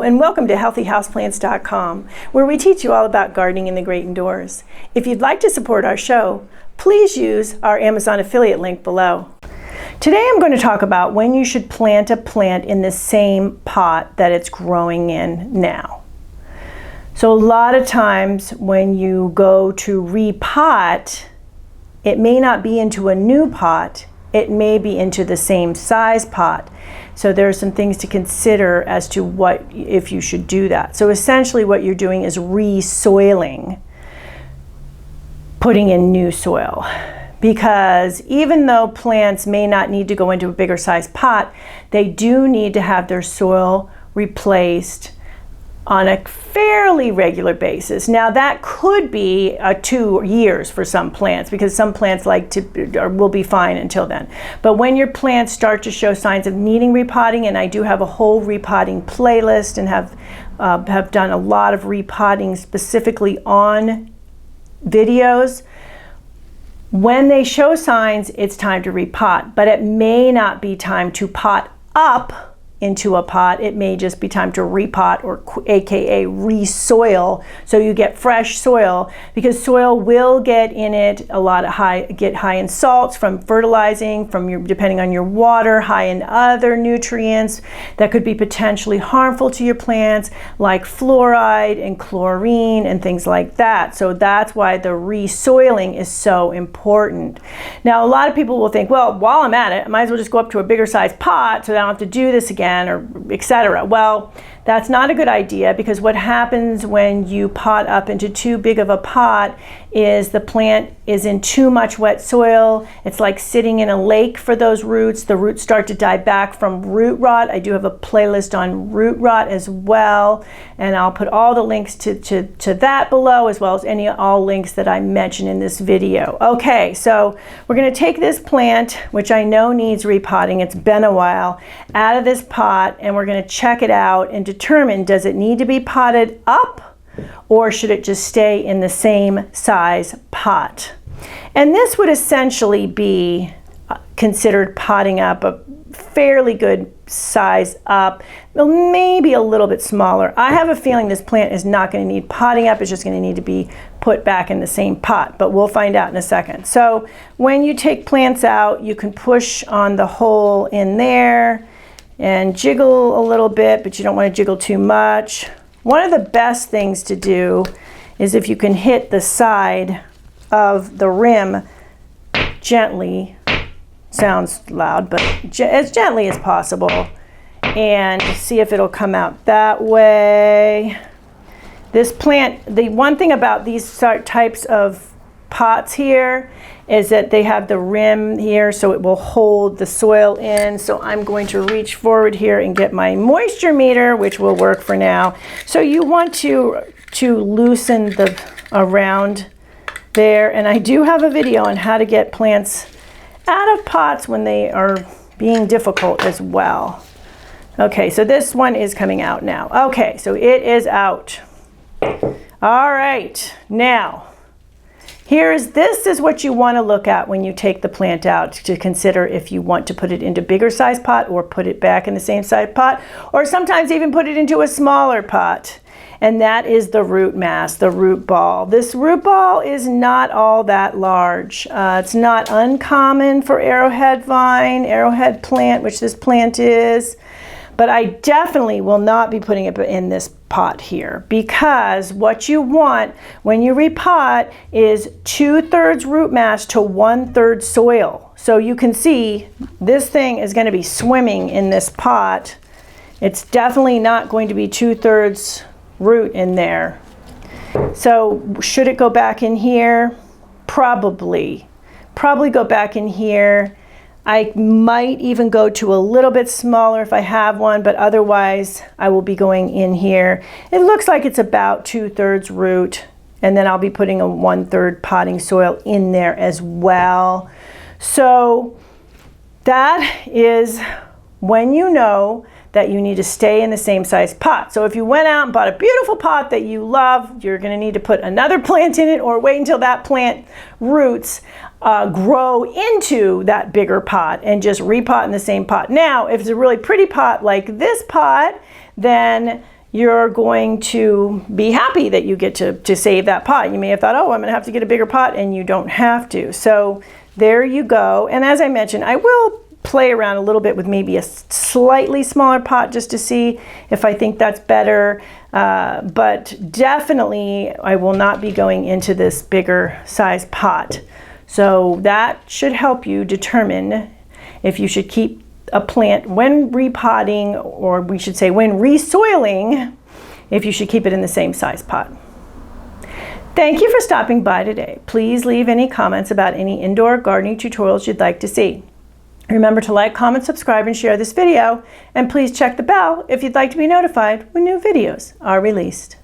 and welcome to 𝗍𝗵𝗂𝗄plants.com, where we teach you all about gardening in the great indoors. If you'd like to support our show, please use our Amazon affiliate link below. Today I'm going to talk about when you should plant a plant in the same pot that it's growing in now. So a lot of times when you go to repot, it may not be into a new pot, it may be into the same size pot. So there are some things to consider as to if you should do that. So essentially what you're doing is re-soiling, putting in new soil. Because even though plants may not need to go into a bigger size pot, they do need to have their soil replaced on a fairly regular basis. Now that could be 2 years for some plants, because some plants will be fine until then. But when your plants start to show signs of needing repotting, and I do have a whole repotting playlist and have done a lot of repotting specifically on videos, when they show signs, it's time to repot. But it may not be time to pot up into a pot. It may just be time to repot, or aka re-soil, so you get fresh soil, because soil will get in it get high in salts from fertilizing, depending on your water, high in other nutrients that could be potentially harmful to your plants, like fluoride and chlorine and things like that. So that's why the re-soiling is so important. Now a lot of people will think, well, while I'm at it, I might as well just go up to a bigger size pot so that I don't have to do this again, or etc. Well, that's not a good idea, because what happens when you pot up into too big of a pot is the plant is in too much wet soil. It's like sitting in a lake for those roots. The roots start to die back from root rot. I do have a playlist on root rot as well, and I'll put all the links to that below, as well as all links that I mention in this video. Okay, so we're going to take this plant, which I know needs repotting, it's been a while, out of this pot, and we're going to check it out and determine, does it need to be potted up, or should it just stay in the same size pot? And this would essentially be considered potting up a fairly good size up, maybe a little bit smaller. I have a feeling this plant is not going to need potting up, it's just going to need to be put back in the same pot, but we'll find out in a second. So when you take plants out, you can push on the hole in there and jiggle a little bit, but you don't want to jiggle too much. One of the best things to do is if you can hit the side of the rim gently, sounds loud, but as gently as possible, and see if it'll come out that way. This plant, the one thing about these types of pots here is that they have the rim here, so it will hold the soil in. So I'm going to reach forward here and get my moisture meter, which will work for now. So you want to loosen the around there, and I do have a video on how to get plants out of pots when they are being difficult as well. Okay, so this one is coming out now. Okay, so it is out. All right, now this is what you want to look at when you take the plant out, to consider if you want to put it into a bigger size pot, or put it back in the same size pot, or sometimes even put it into a smaller pot. And that is the root mass, the root ball. This root ball is not all that large. It's not uncommon for arrowhead vine, arrowhead plant, which this plant is. But I definitely will not be putting it in this pot here, because what you want when you repot is 2/3 root mass to 1/3 soil. So you can see this thing is going to be swimming in this pot. It's definitely not going to be 2/3 root in there. So should it go back in here? Probably go back in here. I might even go to a little bit smaller if I have one, but otherwise I will be going in here. It looks like it's about 2/3 root, and then I'll be putting a 1/3 potting soil in there as well. So that is when you know that you need to stay in the same size pot. So if you went out and bought a beautiful pot that you love, you're going to need to put another plant in it, or wait until that plant roots grow into that bigger pot and just repot in the same pot. Now, if it's a really pretty pot like this pot, then you're going to be happy that you get to save that pot. You may have thought, oh, I'm going to have to get a bigger pot, and you don't have to. So there you go. And as I mentioned, I will play around a little bit with maybe a slightly smaller pot just to see if I think that's better. But definitely I will not be going into this bigger size pot. So that should help you determine if you should keep a plant when repotting, or we should say when resoiling, if you should keep it in the same size pot. Thank you for stopping by today. Please leave any comments about any indoor gardening tutorials you'd like to see. Remember to like, comment, subscribe, and share this video, and please check the bell if you'd like to be notified when new videos are released.